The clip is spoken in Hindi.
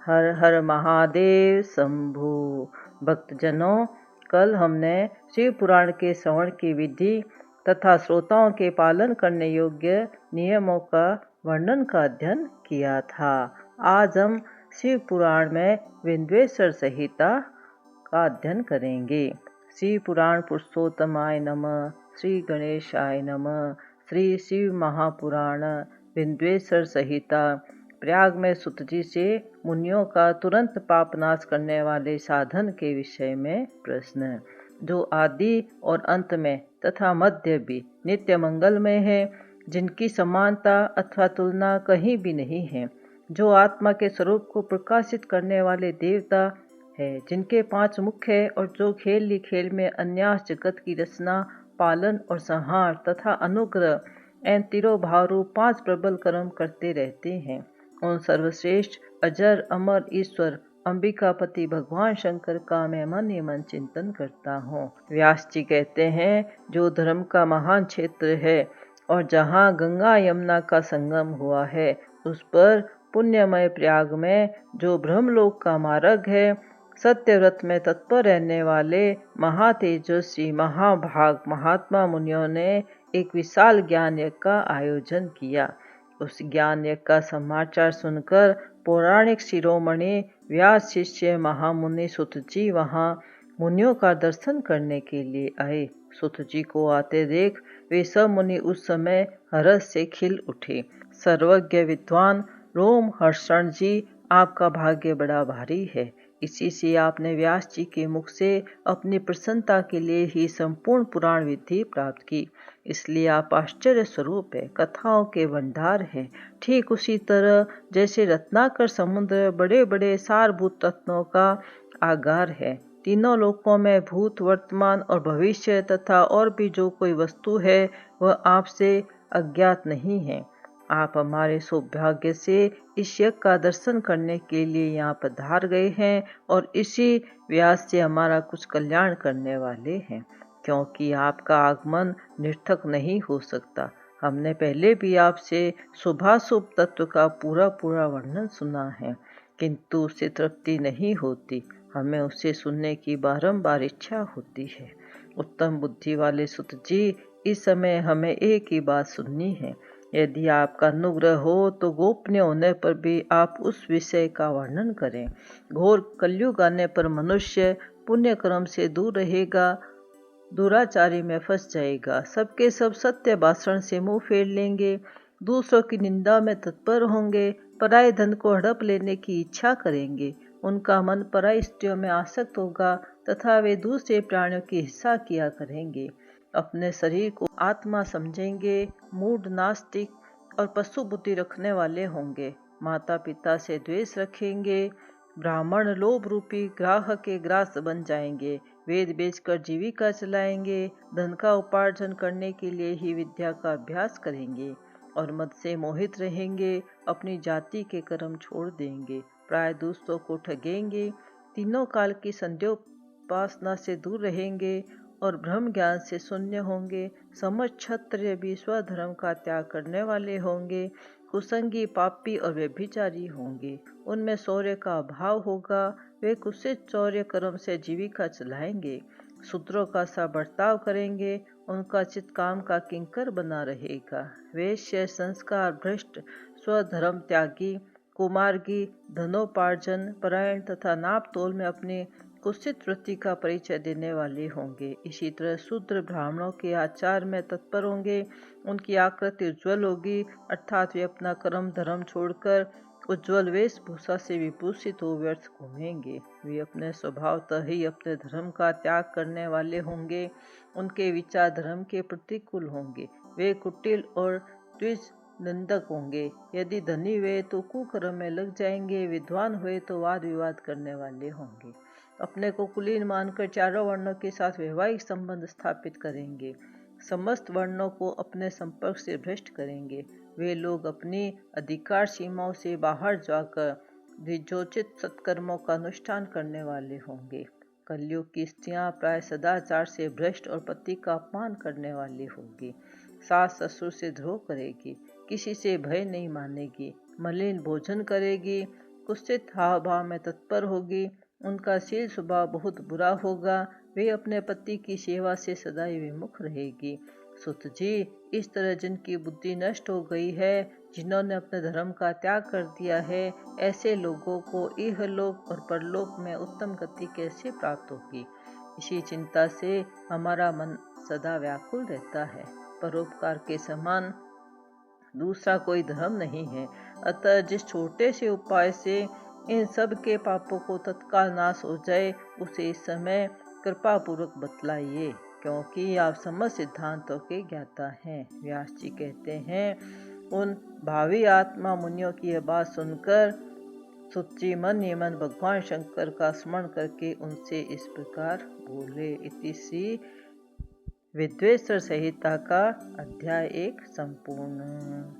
हर हर महादेव शंभु। भक्तजनों, कल हमने शिव पुराण के श्रवण की विधि तथा श्रोताओं के पालन करने योग्य नियमों का वर्णन का अध्ययन किया था। आज हम शिव पुराण में विंध्वेश्वर संहिता का अध्ययन करेंगे। शिव पुराण पुरुषोत्तमाय नमः। श्री गणेशाय नमः। श्री शिव महापुराण विंध्वेश्वर संहिता। प्रयाग में सुतजी से मुनियों का तुरंत पाप नाश करने वाले साधन के विषय में प्रश्न, जो आदि और अंत में तथा मध्य भी नित्य मंगलमय है, जिनकी समानता अथवा तुलना कहीं भी नहीं है, जो आत्मा के स्वरूप को प्रकाशित करने वाले देवता है, जिनके 5 मुख है और जो खेल खेल में अन्यास जगत की रचना, पालन और संहार तथा अनुग्रह एवं तिरोभाव रूप 5 प्रबल कर्म करते रहते हैं, उन सर्वश्रेष्ठ अजर अमर ईश्वर अंबिकापति भगवान शंकर का मैं मन ही मन चिंतन करता हूँ। व्यास जी कहते हैं, जो धर्म का महान क्षेत्र है और जहाँ गंगा यमुना का संगम हुआ है, उस पर पुण्यमय प्रयाग में जो ब्रह्मलोक का मार्ग है, सत्यव्रत में तत्पर रहने वाले महातेजस्वी महाभाग महात्मा मुनियों ने एक विशाल ज्ञान यज्ञ का आयोजन किया। उस ज्ञान यज्ञ का समाचार सुनकर पौराणिक शिरोमणि व्यास शिष्य महामुनि सुतजी वहां मुनियों का दर्शन करने के लिए आए। सुतजी को आते देख वे सब मुनि उस समय हर्ष से खिल उठे। सर्वज्ञ विद्वान रोमहर्षण जी, आपका भाग्य बड़ा भारी है। इसी से आपने व्यास जी के मुख से अपनी प्रसन्नता के लिए ही संपूर्ण पुराण विधि प्राप्त की, इसलिए आप आश्चर्य स्वरूप है, कथाओं के भंडार हैं। ठीक उसी तरह जैसे रत्नाकर समुद्र बड़े बड़े सारभूत रत्नों का आगार है। तीनों लोकों में भूत वर्तमान और भविष्य तथा और भी जो कोई वस्तु है, वह आपसे अज्ञात नहीं है। आप हमारे सौभाग्य से इस यज्ञ का दर्शन करने के लिए यहाँ पधार गए हैं और इसी व्यास से हमारा कुछ कल्याण करने वाले हैं, क्योंकि आपका आगमन निर्थक नहीं हो सकता। हमने पहले भी आपसे शुभाशुभ तत्व का पूरा वर्णन सुना है, किंतु उससे तृप्ति नहीं होती। हमें उसे सुनने की बारंबार इच्छा होती है। उत्तम बुद्धि वाले सुत जी, इस समय हमें एक ही बात सुननी है। यदि आपका अनुग्रह हो तो गोपनीय होने पर भी आप उस विषय का वर्णन करें। घोर कलयुग आने पर मनुष्य पुण्य कर्म से दूर रहेगा, दुराचारी में फंस जाएगा, सबके सब सत्य भाषण से मुंह फेर लेंगे, दूसरों की निंदा में तत्पर होंगे, पराये धन को हड़प लेने की इच्छा करेंगे, उनका मन पराई स्त्रियों में आसक्त होगा तथा वे दूसरे प्राणियों की हिंसा किया करेंगे, अपने शरीर को आत्मा समझेंगे, मूढ़ नास्तिक और पशु बुद्धि रखने वाले होंगे, माता पिता से द्वेष रखेंगे, ब्राह्मण लोभ रूपी ग्राह के ग्रास बन जाएंगे, वेद बेचकर जीविका चलाएंगे, धन का उपार्जन करने के लिए ही विद्या का अभ्यास करेंगे और मद से मोहित रहेंगे, अपनी जाति के कर्म छोड़ देंगे, प्राय दूसरों को ठगेंगे, तीनों काल की संध्योपासना से दूर रहेंगे और ब्रह्म ज्ञान से शून्य होंगे, समस्त क्षत्रिय भी स्वधर्म का त्याग करने वाले होंगे, कुसंगी पापी और व्यभिचारी होंगे, उनमें शौर्य का अभाव होगा, वे कुत्सित चौर्य कर्म से जीविका चलाएंगे, शूद्रों का सा बर्ताव करेंगे, उनका चित्त काम का किंकर बना रहेगा, वेश्य संस्कार भ्रष्ट स्वधर्म त्यागी कुमार्गी धनोपार्जन परायण तथा नाप तोल में अपने कुत्सित वृत्ति का परिचय देने वाले होंगे। इसी तरह शूद्र ब्राह्मणों के आचार में तत्पर होंगे, उनकी आकृति उज्ज्वल होगी, अर्थात वे अपना कर्म धर्म छोड़कर उज्ज्वल वेशभूषा से विभूषित हो व्यर्थ घूमेंगे। वे अपने स्वभावतः ही अपने धर्म का त्याग करने वाले होंगे, उनके विचार धर्म के प्रतिकूल होंगे, वे कुटिल और द्विज निंदक होंगे, यदि धनी हुए तो कुकर्म में लग जाएंगे, विद्वान हुए तो वाद विवाद करने वाले होंगे, अपने को कुलीन मानकर चारों वर्णों के साथ वैवाहिक संबंध स्थापित करेंगे, समस्त वर्णों को अपने संपर्क से भ्रष्ट करेंगे, वे लोग अपनी अधिकार सीमाओं से बाहर जाकर द्विजोचित सत्कर्मों का अनुष्ठान करने वाले होंगे। कलयुग की स्त्रियां प्राय सदाचार से भ्रष्ट और पति का अपमान करने वाली होंगी, सास ससुर से द्रोह करेगी, किसी से भय नहीं मानेगी, मलिन भोजन करेगी, कुत्सित हाव भाव में तत्पर होगी, उनका शील स्वभाव बहुत बुरा होगा, वे अपने पति की सेवा से सदैव विमुख रहेगी। सुत जी, इस तरह जिनकी बुद्धि नष्ट हो गई है, जिन्होंने अपने धर्म का त्याग कर दिया है, ऐसे लोगों को इहलोक और परलोक में उत्तम गति कैसे प्राप्त होगी। इसी चिंता से हमारा मन सदा व्याकुल रहता है। परोपकार के समान दूसरा कोई धर्म नहीं है। अतः जिस छोटे से उपाय से इन सब के पापों को तत्काल नाश हो जाए, उसे इस समय कृपा पूर्वक बतलाइए, क्योंकि आप समस्त सिद्धांतों के ज्ञाता हैं। व्यास जी कहते हैं, उन भावी आत्मा मुनियों की यह बात सुनकर सुत जी मन ही मन भगवान शंकर का स्मरण करके उनसे इस प्रकार बोले। इति श्री विद्वेश्वर संहिता का अध्याय 1 संपूर्ण।